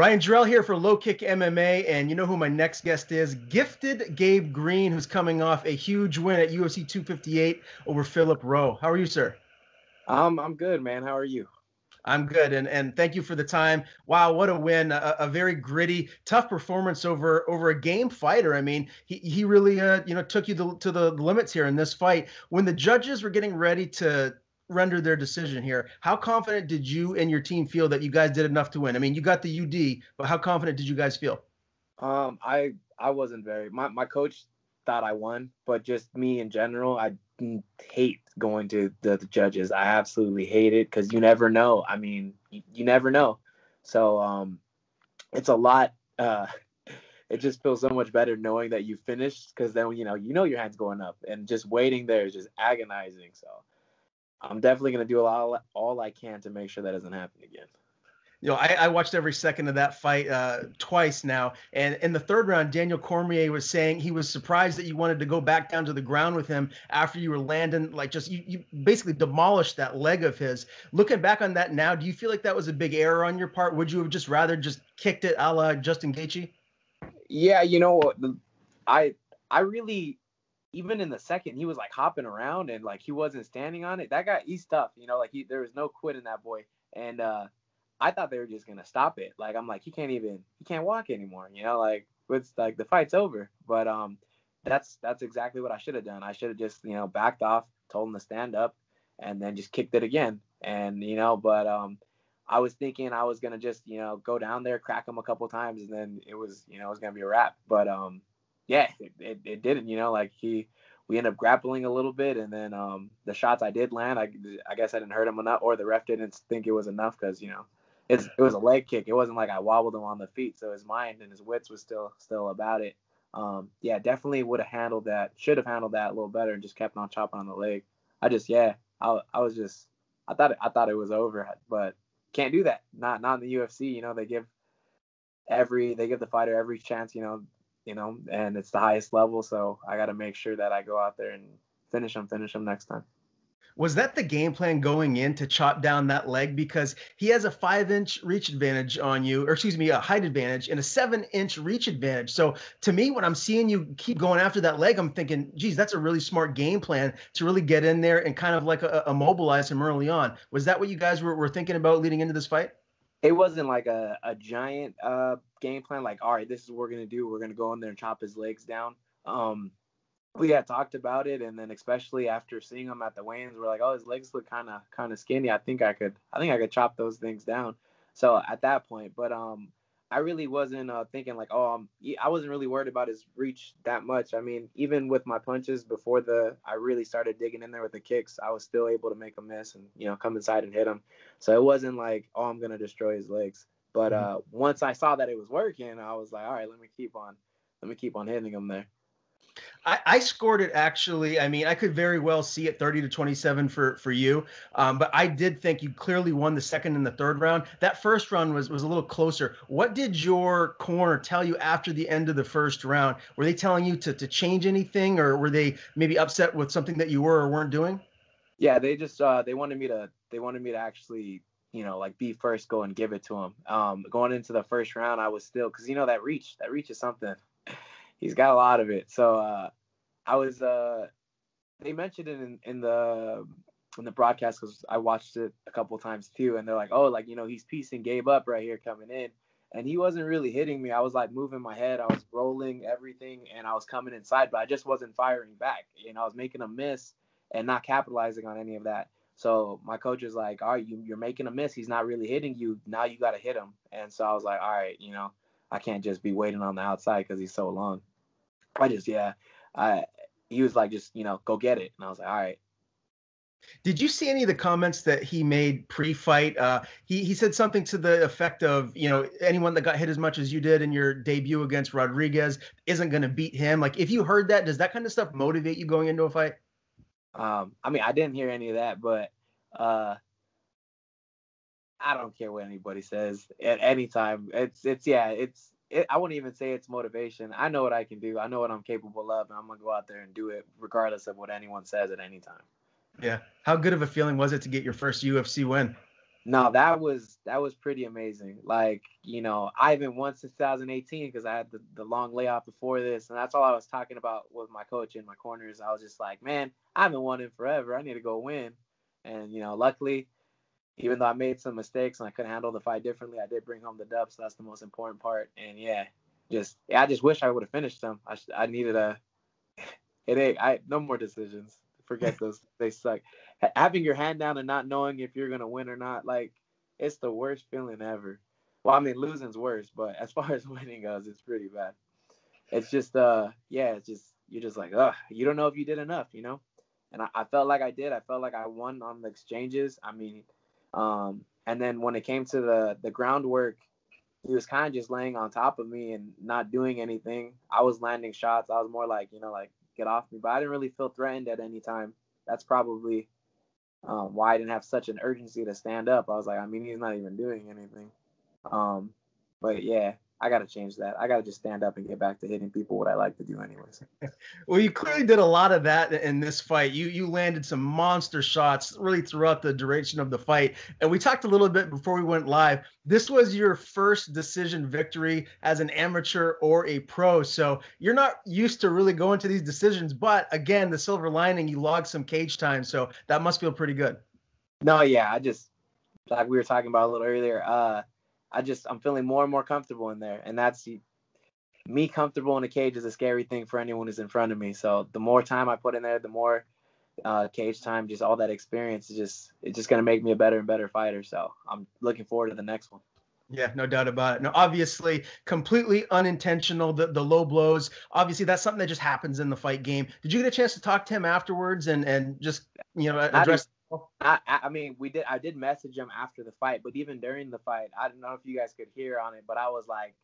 Ryan Jarrell here for LowKickMMA, and you know who my next guest is? Gifted Gabe Green, who's coming off a huge win at UFC 258 over Phillip Rowe. How are you, sir? I'm good, man. How are you? I'm good, and thank you for the time. Wow, what a win! A very gritty, tough performance over a game fighter. I mean, he really took you to the limits here in this fight. When the judges were getting ready to render their decision here, how confident did you and your team feel that you guys did enough to win? I mean, you got the UD, but how confident did you guys feel? I wasn't very. My coach thought I won, but just me in general, I hate going to the judges. I absolutely hate it because you never know. I mean, you never know. So it's a lot. It just feels so much better knowing that you finished because then you know your hand's going up, and just waiting there is just agonizing. So I'm definitely gonna do all I can to make sure that doesn't happen again. I watched every second of that fight twice now. And in the third round, Daniel Cormier was saying he was surprised that you wanted to go back down to the ground with him after you were landing, like just you basically demolished that leg of his. Looking back on that now, do you feel like that was a big error on your part? Would you have just rather just kicked it a la Justin Gaethje? Yeah, I really, even in the second, he was like hopping around and like he wasn't standing on it. That guy, he's tough, there was no quit in that boy. And I thought they were just gonna stop it. Like I'm like, he can't walk anymore. Like it's like the fight's over. But that's exactly what I should have done. I should have just backed off, told him to stand up, and then just kicked it again. And but I was thinking I was gonna just go down there, crack him a couple times, and then it was gonna be a wrap. But yeah, it didn't. We ended up grappling a little bit, and then the shots I did land, I guess I didn't hurt him enough, or the ref didn't think it was enough because it was a leg kick. It wasn't like I wobbled him on the feet, so his mind and his wits was still about it. Yeah, definitely would have handled that. Should have handled that a little better and just kept on chopping on the leg. I thought it was over, but can't do that. Not in the UFC. They give the fighter every chance. And it's the highest level. So I got to make sure that I go out there and finish him next time. Was that the game plan going in to chop down that leg? Because he has a 5-inch reach advantage on you, or excuse me, a height advantage and a 7-inch reach advantage. So to me, when I'm seeing you keep going after that leg, I'm thinking, geez, that's a really smart game plan to really get in there and kind of like immobilize him early on. Was that what you guys were thinking about leading into this fight? It wasn't like a giant game plan, like, all right, this is what we're going to do. We're going to go in there and chop his legs down. We had talked about it, and then especially after seeing him at the weigh-ins, we're like, oh, his legs look kind of skinny. I think I could chop those things down. So at that point, but I really wasn't thinking like, I wasn't really worried about his reach that much. I mean, even with my punches before I really started digging in there with the kicks, I was still able to make a miss and come inside and hit him. So it wasn't like, oh, I'm gonna destroy his legs. But once I saw that it was working, I was like, all right, let me keep on hitting him there. I scored it actually. I mean, I could very well see it 30-27 for you. But I did think you clearly won the second and the third round. That first round was a little closer. What did your corner tell you after the end of the first round? Were they telling you to change anything, or were they maybe upset with something that you were or weren't doing? Yeah, they just they wanted me to actually like be first, go and give it to him. Going into the first round, I was still, because that reach is something. He's got a lot of it. So I was they mentioned it in the broadcast, because I watched it a couple of times too, and they're like, oh, like he's piecing Gabe up right here coming in, and he wasn't really hitting me. I was like moving my head, I was rolling everything, and I was coming inside, but I just wasn't firing back. I was making a miss and not capitalizing on any of that. So my coach is like, all right, you're making a miss. He's not really hitting you. Now you got to hit him. And so I was like, all right, I can't just be waiting on the outside because he's so long. He was like, just, go get it. And I was like, all right. Did you see any of the comments that he made pre-fight? He said something to the effect of, anyone that got hit as much as you did in your debut against Rodriguez isn't going to beat him. Like, if you heard that, does that kind of stuff motivate you going into a fight? I mean, I didn't hear any of that, but I don't care what anybody says at any time. I wouldn't even say it's motivation. I know what I can do. I know what I'm capable of, and I'm going to go out there and do it regardless of what anyone says at any time. Yeah. How good of a feeling was it to get your first UFC win? No, that was pretty amazing. Like, I haven't won since 2018 because I had the long layoff before this, and that's all I was talking about with my coach in my corners. I was just like, man, I haven't won in forever. I need to go win. And luckily, even though I made some mistakes and I couldn't handle the fight differently, I did bring home the dub, so that's the most important part. And I just wish I would have finished them. I needed a it ain't no more decisions. Forget those. They suck. Having your hand down and not knowing if you're gonna win or not, like, it's the worst feeling ever. Well, I mean, losing's worse, but as far as winning goes, it's pretty bad. It's just it's just you're just like, you don't know if you did enough. And I felt like I did. I felt like I won on the exchanges. I mean, and then when it came to the groundwork, he was kind of just laying on top of me and not doing anything. I was landing shots. I was more like, like, get off me. But I didn't really feel threatened at any time. That's probably why I didn't have such an urgency to stand up. I was like, I mean, he's not even doing anything. But yeah, I got to change that. I got to just stand up and get back to hitting people what I like to do anyways. Well, you clearly did a lot of that in this fight. You landed some monster shots really throughout the duration of the fight. And we talked a little bit before we went live. This was your first decision victory as an amateur or a pro. So you're not used to really going to these decisions. But again, the silver lining, you logged some cage time. So that must feel pretty good. No, yeah, I just, like we were talking about a little earlier, I'm feeling more and more comfortable in there. And that's me comfortable in a cage is a scary thing for anyone who's in front of me. So the more time I put in there, the more cage time, just all that experience it's just going to make me a better and better fighter. So I'm looking forward to the next one. Yeah, no doubt about it. No, obviously, completely unintentional, the low blows. Obviously, that's something that just happens in the fight game. Did you get a chance to talk to him afterwards and just, address? I mean, I did message him after the fight, but even during the fight, I don't know if you guys could hear on it, but I was like,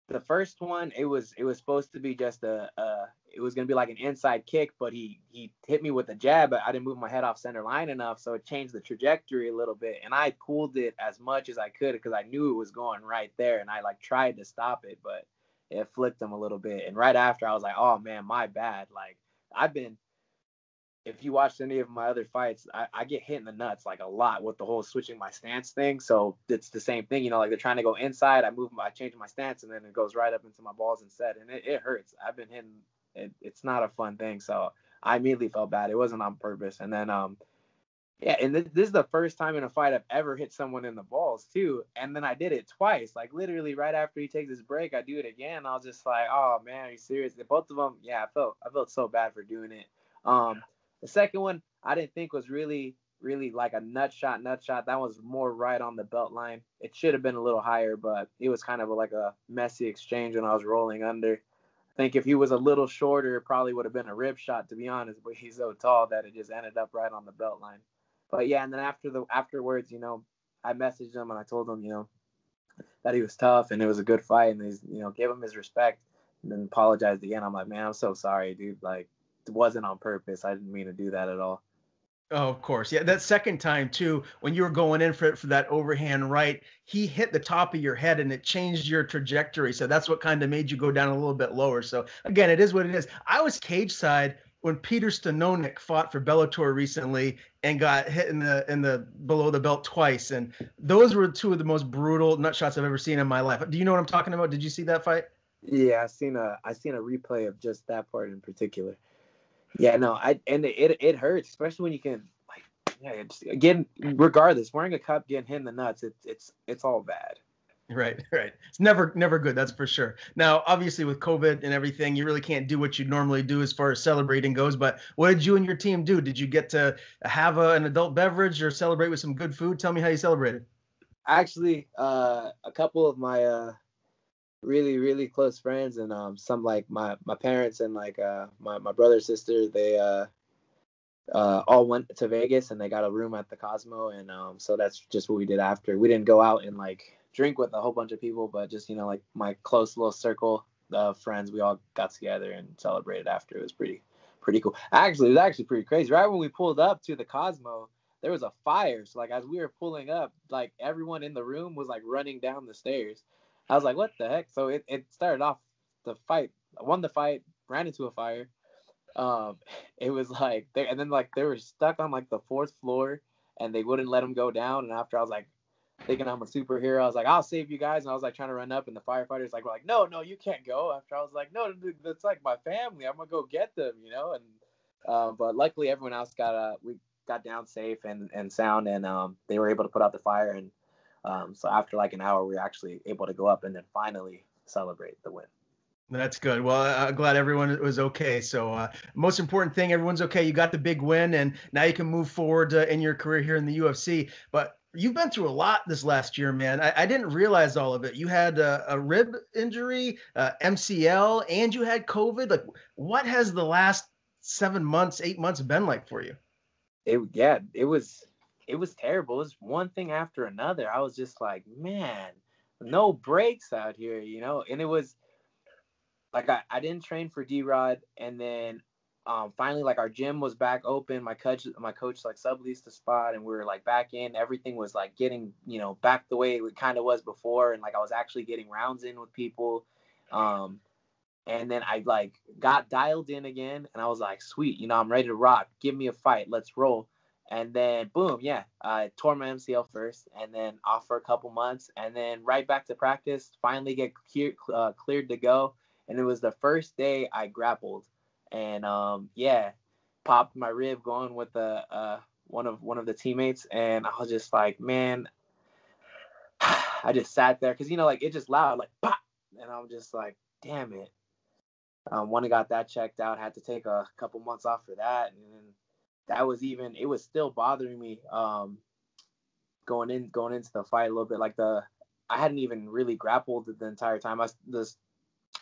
the first one, it was supposed to be just it was gonna be like an inside kick, but he hit me with a jab, but I didn't move my head off center line enough, so it changed the trajectory a little bit, and I pulled it as much as I could because I knew it was going right there, and I like tried to stop it, but it flicked him a little bit, and right after I was like, oh man, my bad. Like, if you watched any of my other fights, I get hit in the nuts like a lot with the whole switching my stance thing. So it's the same thing, like they're trying to go inside. I change my stance and then it goes right up into my balls instead. And it hurts. I've been hitting. It's not a fun thing. So I immediately felt bad. It wasn't on purpose. And then, and this is the first time in a fight I've ever hit someone in the balls too. And then I did it twice, like literally right after he takes his break, I do it again. I was just like, oh man, are you serious? And both of them, yeah, I felt so bad for doing it. The second one, I didn't think was really, really like a nut shot. That was more right on the belt line. It should have been a little higher, but it was kind of like a messy exchange when I was rolling under. I think if he was a little shorter, it probably would have been a rib shot, to be honest, but he's so tall that it just ended up right on the belt line. But yeah, and then afterwards, I messaged him and I told him, that he was tough and it was a good fight, and he's, gave him his respect and then apologized again. I'm like, man, I'm so sorry, dude. Like, it wasn't on purpose. I didn't mean to do that at all. Oh, of course. Yeah, that second time too, when you were going in for that overhand right, he hit the top of your head and it changed your trajectory. So that's what kind of made you go down a little bit lower. So again, it is what it is. I was cage side when Peter Stanonik fought for Bellator recently and got hit in the below the belt twice, and those were two of the most brutal nut shots I've ever seen in my life. Do you know what I'm talking about? Did you see that fight? Yeah, I seen a replay of just that part in particular. Yeah, no, it hurts, especially when you can, like, yeah, just, again, regardless, wearing a cup, getting hit in the nuts, it's all bad. Right. It's never good, that's for sure. Now, obviously, with COVID and everything, you really can't do what you normally do as far as celebrating goes. But what did you and your team do? Did you get to have an adult beverage or celebrate with some good food? Tell me how you celebrated. Actually, a couple of my really, really close friends and some, like, my parents and like my brother, sister, they all went to Vegas and they got a room at the Cosmo, and so that's just what we did after. We didn't go out and like drink with a whole bunch of people, but just, like my close little circle of friends, we all got together and celebrated after. It was pretty cool. Actually, it was actually pretty crazy. Right when we pulled up to the Cosmo, there was a fire. So like as we were pulling up, like everyone in the room was like running down the stairs. I was like, what the heck? So it started off the fight. I won the fight, ran into a fire. It was like and then like they were stuck on like the fourth floor, and they wouldn't let him go down. And after I was like thinking I'm a superhero, I was like, I'll save you guys. And I was like trying to run up, and the firefighters were like, no, you can't go. After I was like, no, that's like my family. I'm gonna go get them, And but luckily everyone else we got down safe and sound, and they were able to put out the fire. And so after like an hour, we were actually able to go up and then finally celebrate the win. That's good. Well, I'm glad everyone was okay. So most important thing, everyone's okay. You got the big win, and now you can move forward in your career here in the UFC. But you've been through a lot this last year, man. I didn't realize all of it. You had a rib injury, MCL, and you had COVID. Like, what has the last 7 months, 8 months been like for you? It was terrible. It was one thing after another. I was just like, man, no breaks out here, And it was like I didn't train for DRod, and then finally like our gym was back open. My coach like subleased the spot, and we were like back in. Everything was like getting back the way it kind of was before, and like I was actually getting rounds in with people. And then I like got dialed in again, and I was like, sweet, I'm ready to rock. Give me a fight, let's roll. And then boom, yeah, I tore my MCL first, and then off for a couple months, and then right back to practice. Finally get cleared to go. And it was the first day I grappled, and popped my rib going with one of the teammates, and I was just like, man, I just sat there because like it just loud like pop, and I'm just like, damn it. When I got that checked out, had to take a couple months off for that, and then it was still bothering me going into the fight a little bit. Like I hadn't even really grappled the entire time. The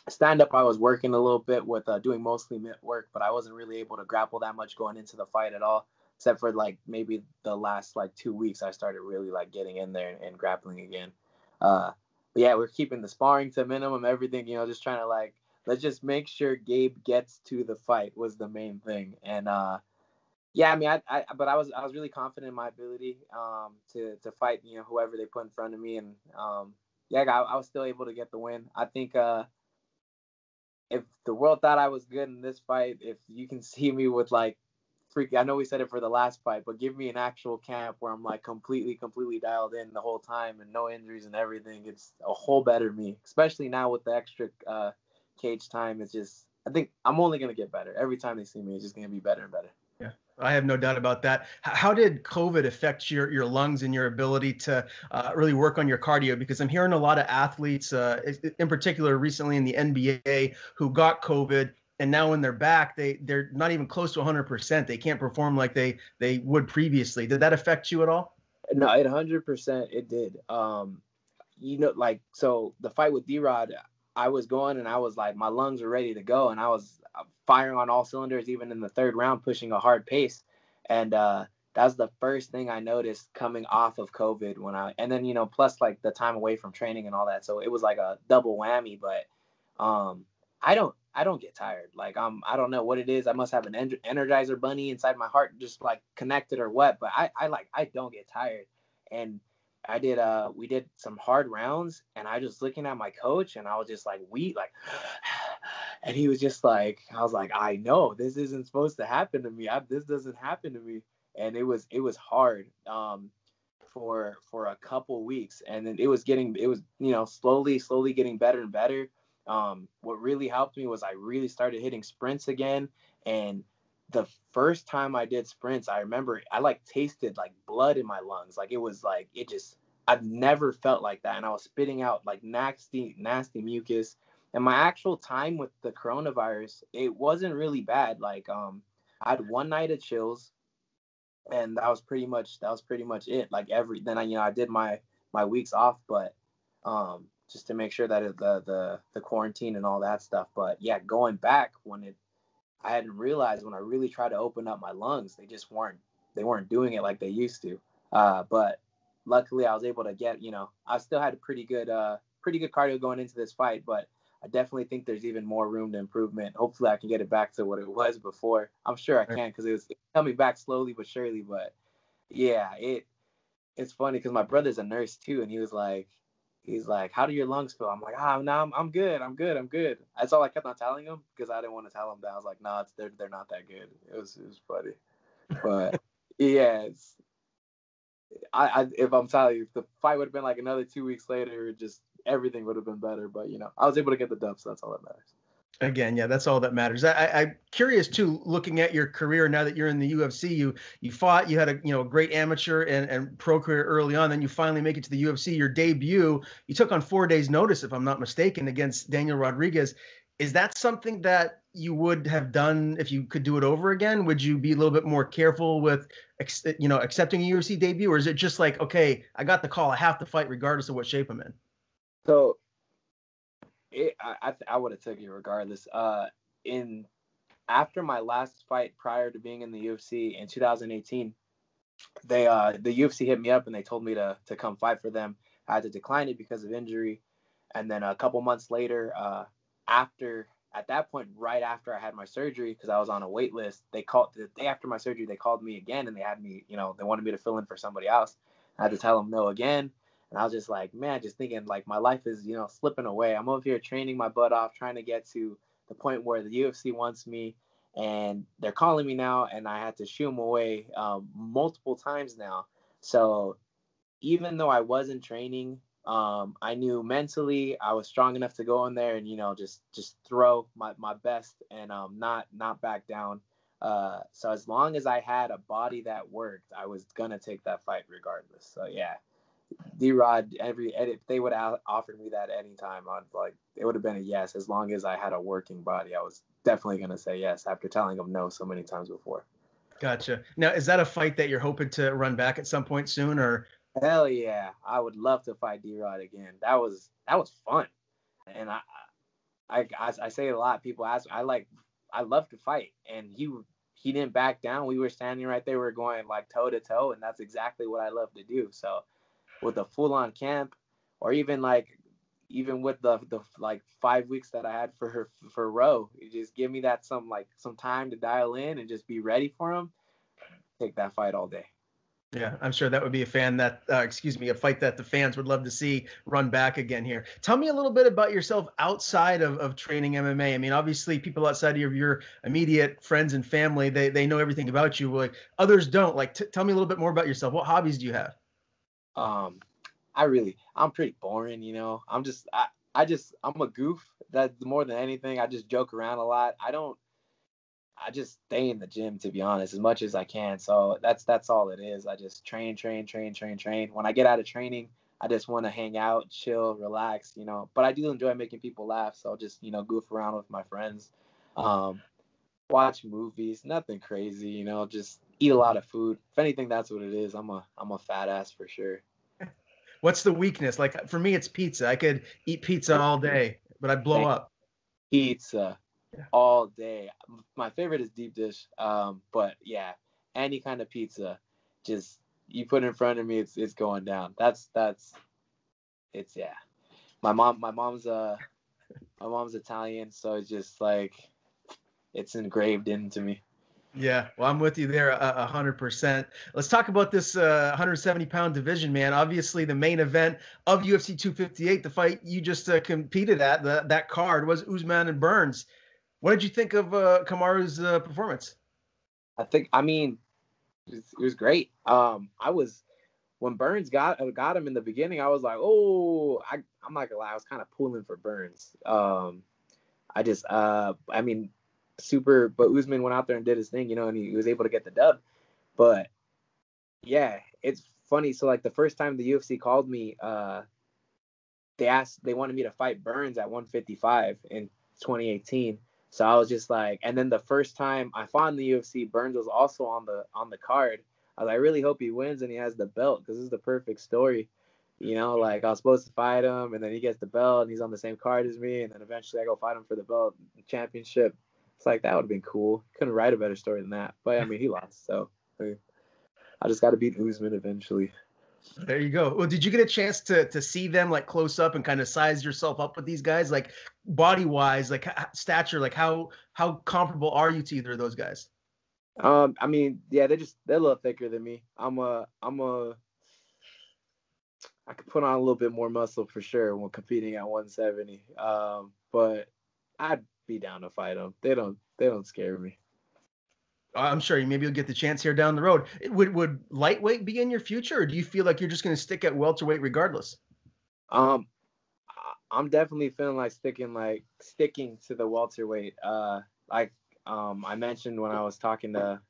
stand up I was working a little bit with doing mostly mitt work, but I wasn't really able to grapple that much going into the fight at all, except for like maybe the last like 2 weeks I started really like getting in there and grappling again. But yeah, we're keeping the sparring to a minimum, everything, just trying to like, let's just make sure Gabe gets to the fight was the main thing. And yeah, I mean, but I was really confident in my ability to fight, whoever they put in front of me, and yeah, I was still able to get the win. I think if the world thought I was good in this fight, if you can see me with like I know we said it for the last fight, but give me an actual camp where I'm like completely dialed in the whole time and no injuries and everything, it's a whole better me. Especially now with the extra cage time, it's just, I think I'm only gonna get better. Every time they see me, it's just gonna be better and better. Yeah, I have no doubt about that. How did COVID affect your lungs and your ability to really work on your cardio? Because I'm hearing a lot of athletes, in particular recently in the NBA, who got COVID, and now when they're back, they're not even close to 100%. They can't perform like they would previously. Did that affect you at all? No, 100% it did. Like, so the fight with DRod, I was going and I was like, my lungs were ready to go, and I was firing on all cylinders, even in the third round, pushing a hard pace. And that's the first thing I noticed coming off of COVID and then, plus like the time away from training and all that. So it was like a double whammy, but I don't get tired. Like, I don't know what it is. I must have an Energizer bunny inside my heart, just like connected or what, but I don't get tired. And we did some hard rounds, and I just looking at my coach, and I was just like, and he was just like, I was like, I know this isn't supposed to happen to me. This doesn't happen to me. And it was hard for a couple weeks, and then it was slowly getting better and better. What really helped me was I really started hitting sprints again, and the first time I did sprints, I remember I like tasted like blood in my lungs. Like it was like, I've never felt like that. And I was spitting out like nasty mucus. And my actual time with the coronavirus, it wasn't really bad. Like, I had one night of chills, and that was pretty much it. Like then I did my weeks off, but, just to make sure that the quarantine and all that stuff. But yeah, going back I hadn't realized when I really tried to open up my lungs, they weren't doing it like they used to. But luckily I was able to get, I still had a pretty good cardio going into this fight, but I definitely think there's even more room to improvement. Hopefully I can get it back to what it was before. I'm sure I can, because it's coming back slowly but surely. But yeah, it's funny because my brother's a nurse too, and he's like, how do your lungs feel? I'm like, no, I'm good. That's all I kept on telling him, because I didn't want to tell him that. I was like, no, they're not that good. It was funny, but yeah, if I'm telling you, if the fight would have been like another 2 weeks later, just everything would have been better. But I was able to get the dub, so that's all that matters. Again, yeah, that's all that matters. I'm curious too, looking at your career now that you're in the UFC. You fought, you had a great amateur and pro career early on. Then you finally make it to the UFC. Your debut, you took on 4 days' notice, if I'm not mistaken, against Daniel Rodriguez. Is that something that you would have done if you could do it over again? Would you be a little bit more careful with accepting a UFC debut, or is it just like, okay, I got the call, I have to fight regardless of what shape I'm in? So I would have took it regardless. In After my last fight prior to being in the UFC in 2018, the UFC hit me up and they told me to come fight for them. I had to decline it because of injury, and then a couple months later, at that point, right after I had my surgery, because I was on a wait list, they called the day after my surgery. They called me again and they had me, they wanted me to fill in for somebody else. I had to tell them no again. And I was just like, man, just thinking like my life is, slipping away. I'm over here training my butt off, trying to get to the point where the UFC wants me, and they're calling me now, and I had to shoo them away multiple times now. So even though I wasn't training, I knew mentally I was strong enough to go in there and just throw my best and not back down. So as long as I had a body that worked, I was gonna take that fight regardless. So yeah, DRod, if they would have offered me that anytime, it would have been a yes. As long as I had a working body, I was definitely gonna say yes after telling them no so many times before. Gotcha. Now, is that a fight that you're hoping to run back at some point soon, or? Hell yeah, I would love to fight DRod again. That was fun, and I say it a lot. People ask, I love to fight, and he didn't back down. We were standing right there, we were going like toe to toe, and that's exactly what I love to do. So with a full on camp, or even with the like 5 weeks that I had for Rowe, you just give me that some time to dial in and just be ready for him. Take that fight all day. Yeah, I'm sure that would be a fight that the fans would love to see run back again here. Tell me a little bit about yourself outside of training MMA. I mean, obviously, people outside of your immediate friends and family, they know everything about you. Like others don't. Like, tell me a little bit more about yourself. What hobbies do you have? I'm pretty boring, I'm a goof. That more than anything, I just joke around a lot. I just stay in the gym, to be honest, as much as I can. So that's all it is. I just train. When I get out of training, I just want to hang out, chill, relax, But I do enjoy making people laugh, so I'll just goof around with my friends, watch movies, nothing crazy, just eat a lot of food. If anything, that's what it is. I'm a fat ass for sure. What's the weakness? Like for me, it's pizza. I could eat pizza all day, but I'd blow up. Pizza Yeah. all day. My favorite is deep dish. But yeah, any kind of pizza, just you put in front of me, it's going down. It's yeah. My mom's Italian, so it's just like it's engraved into me. Yeah, well, I'm with you there 100%. Let's talk about this 170-pound division, man. Obviously, the main event of UFC 258, the fight you just competed at, that card was Usman and Burns. What did you think of Kamaru's performance? I mean, it was great. When Burns got him in the beginning, I was like, oh, I'm not gonna lie, I was kind of pulling for Burns. I mean, but Usman went out there and did his thing, and he was able to get the dub. But yeah, it's funny. So like the first time the UFC called me, they wanted me to fight Burns at 155 in 2018. So I was just like, and then the first time I fought in the UFC, Burns was also on the card. I was like, I really hope he wins and he has the belt, because this is the perfect story. Like I was supposed to fight him, and then he gets the belt and he's on the same card as me, and then eventually I go fight him for the belt championship. It's like, that would have been cool. Couldn't write a better story than that. But I mean, he lost, so I just got to beat Usman eventually. There you go. Well, did you get a chance to see them like close up and kind of size yourself up with these guys, like body wise, like stature, like how comparable are you to either of those guys? I mean, yeah, they're a little thicker than me. I could put on a little bit more muscle for sure when competing at 170. But I'd be down to fight them. They don't scare me. I'm sure maybe you'll get the chance here down the road. Would lightweight be in your future, or do you feel like you're just going to stick at welterweight regardless? Um, I'm definitely feeling like sticking to the welterweight. Like I mentioned when I was talking to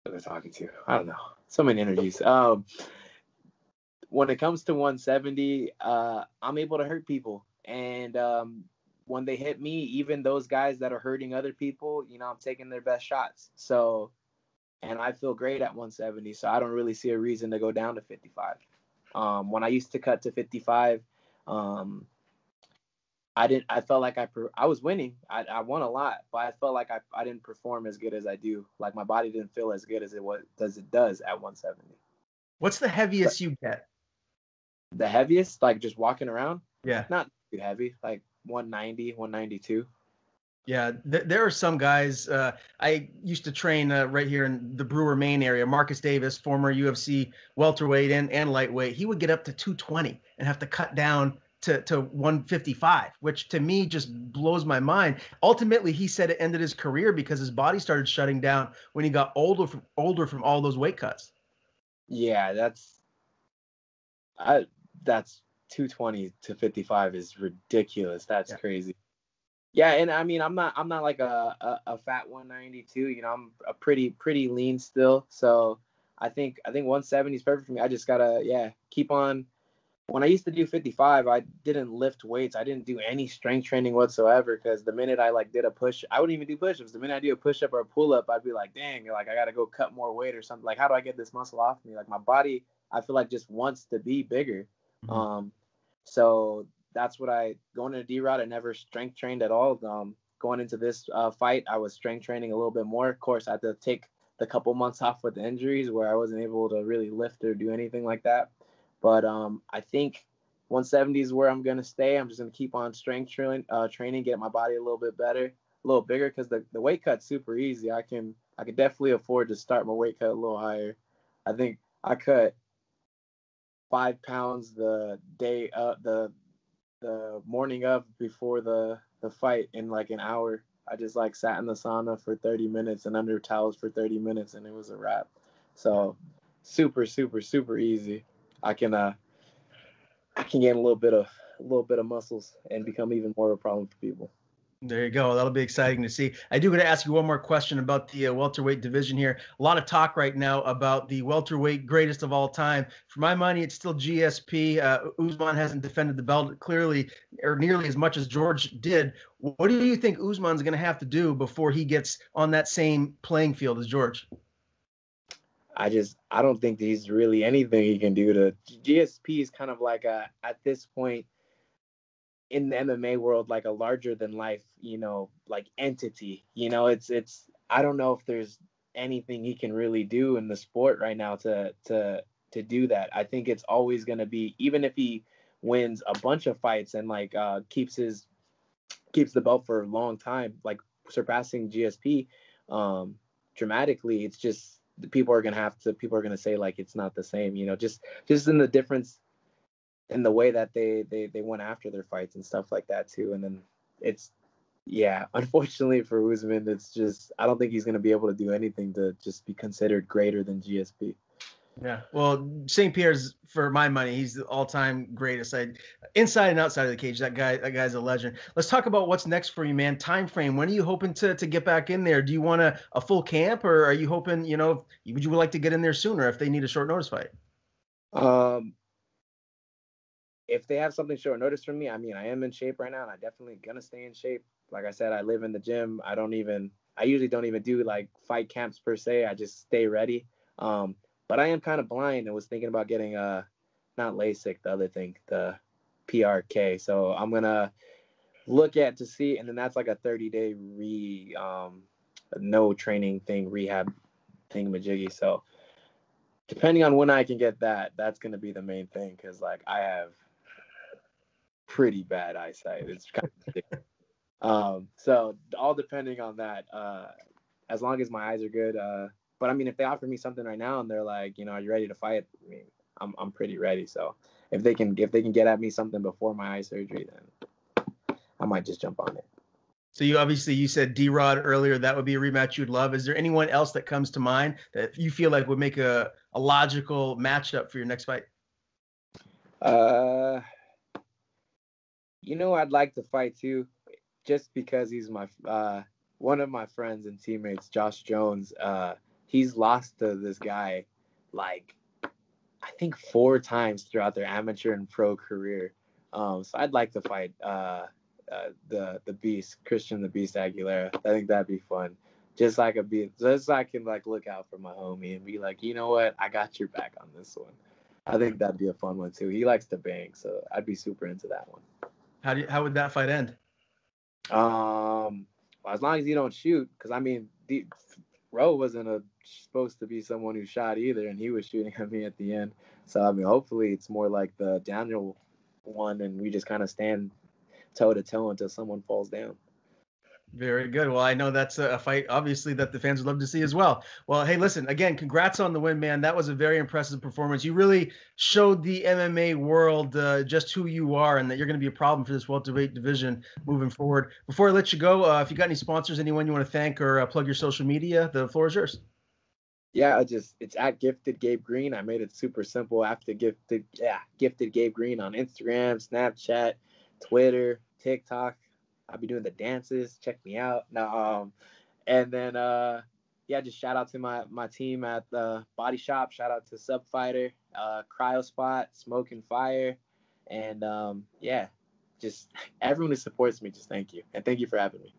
who was I talking to? I don't know. So many interviews. When it comes to 170, I'm able to hurt people, and when they hit me, even those guys that are hurting other people, I'm taking their best shots. So, and I feel great at 170, so I don't really see a reason to go down to 55. When I used to cut to 55, um, I felt like I was winning. I won a lot, but I felt like I didn't perform as good as I do. Like my body didn't feel as good as it does at 170. What's the heaviest you get? The heaviest, like just walking around, Yeah. not too heavy, like 190, 192. Yeah, there are some guys. I used to train right here in the Brewer, Maine area. Marcus Davis, former UFC welterweight and lightweight, he would get up to 220 and have to cut down to 155, which to me just blows my mind. Ultimately, he said it ended his career because his body started shutting down when he got older from all those weight cuts. Yeah, that's 220 to 55 is ridiculous. That's Yeah. crazy. Yeah, and I mean, I'm not like a fat 192. I'm a pretty lean still. So I think 170 is perfect for me. I just gotta keep on. When I used to do 55, I didn't lift weights. I didn't do any strength training whatsoever because the minute I like did a push, I wouldn't even do push-ups. The minute I do a push-up or a pull-up, I'd be like, dang, like I gotta go cut more weight or something. Like, how do I get this muscle off me? Like my body, I feel like just wants to be bigger. Mhm. Um, so that's what going into DRod. I never strength trained at all. Going into this fight, I was strength training a little bit more. Of course, I had to take the couple months off with the injuries where I wasn't able to really lift or do anything like that. But I think 170 is where I'm gonna stay. I'm just gonna keep on strength training, get my body a little bit better, a little bigger, because the weight cut's super easy. I can definitely afford to start my weight cut a little higher. I think I cut 5 pounds the morning of before the fight in like an hour. I just like sat in the sauna for 30 minutes and under towels for 30 minutes, and it was a wrap. So super super super easy. I can uh I can gain a little bit of muscles and become even more of a problem for people. There you go. That'll be exciting to see. I do got to ask you one more question about the welterweight division here. A lot of talk right now about the welterweight greatest of all time. For my money, it's still GSP. Usman hasn't defended the belt clearly or nearly as much as George did. What do you think Usman's going to have to do before he gets on that same playing field as George? I don't think there's really anything he can do to GSP is kind of like at this point in the MMA world, like a larger than life, like entity. It's I don't know if there's anything he can really do in the sport right now to do that. I think it's always going to be, even if he wins a bunch of fights and like keeps the belt for a long time, like surpassing GSP dramatically, it's just people are gonna say like it's not the same, just in the difference in the way that they went after their fights and stuff like that too. And then it's unfortunately for Usman, it's just I don't think he's gonna be able to do anything to just be considered greater than GSP. Yeah, well, St. Pierre's, for my money, he's the all-time greatest. Inside and outside of the cage, that guy's a legend. Let's talk about what's next for you, man. Time frame. When are you hoping to get back in there? Do you want a full camp, or are you hoping, would you like to get in there sooner if they need a short notice fight? Um, if they have something short notice for me, I mean, I am in shape right now, and I definitely gonna stay in shape. Like I said, I live in the gym. I usually don't even do like fight camps per se. I just stay ready. But I am kind of blind and was thinking about getting not LASIK, the other thing, the PRK. So I'm gonna look at to see, and then that's like a 30-day no training thing, rehab thing majiggy. So depending on when I can get that, that's gonna be the main thing, because like I have pretty bad eyesight. It's kind of ridiculous. So all depending on that. As long as my eyes are good. But I mean, if they offer me something right now and they're like, are you ready to fight? I mean, I'm pretty ready. So if they can get at me something before my eye surgery, then I might just jump on it. So you said DRod earlier. That would be a rematch you'd love. Is there anyone else that comes to mind that you feel like would make a logical matchup for your next fight? I'd like to fight too, just because he's my one of my friends and teammates, Josh Jones. He's lost to this guy like I think 4 times throughout their amateur and pro career. So I'd like to fight the Beast, Christian the Beast Aguilera. I think that'd be fun. Just so I can like look out for my homie and be like, you know what, I got your back on this one. I think that'd be a fun one too. He likes to bang, so I'd be super into that one. How would that fight end? As long as you don't shoot, because I mean, Rowe wasn't supposed to be someone who shot either, and he was shooting at me at the end. So I mean, hopefully it's more like the Daniel one, and we just kind of stand toe to toe until someone falls down. Very good. Well, I know that's a fight, obviously, that the fans would love to see as well. Well, hey, listen, again, congrats on the win, man. That was a very impressive performance. You really showed the MMA world just who you are and that you're going to be a problem for this welterweight division moving forward. Before I let you go, if you got any sponsors, anyone you want to thank or plug your social media, the floor is yours. Yeah, it's at Gifted Gabe Green. I made it super simple after Gifted Gabe Green on Instagram, Snapchat, Twitter, TikTok. I'll be doing the dances. Check me out. Now, and then just shout out to my team at the Body Shop. Shout out to Sub Fighter, Cryo Spot, Smoke and Fire, and just everyone who supports me. Just thank you, and thank you for having me.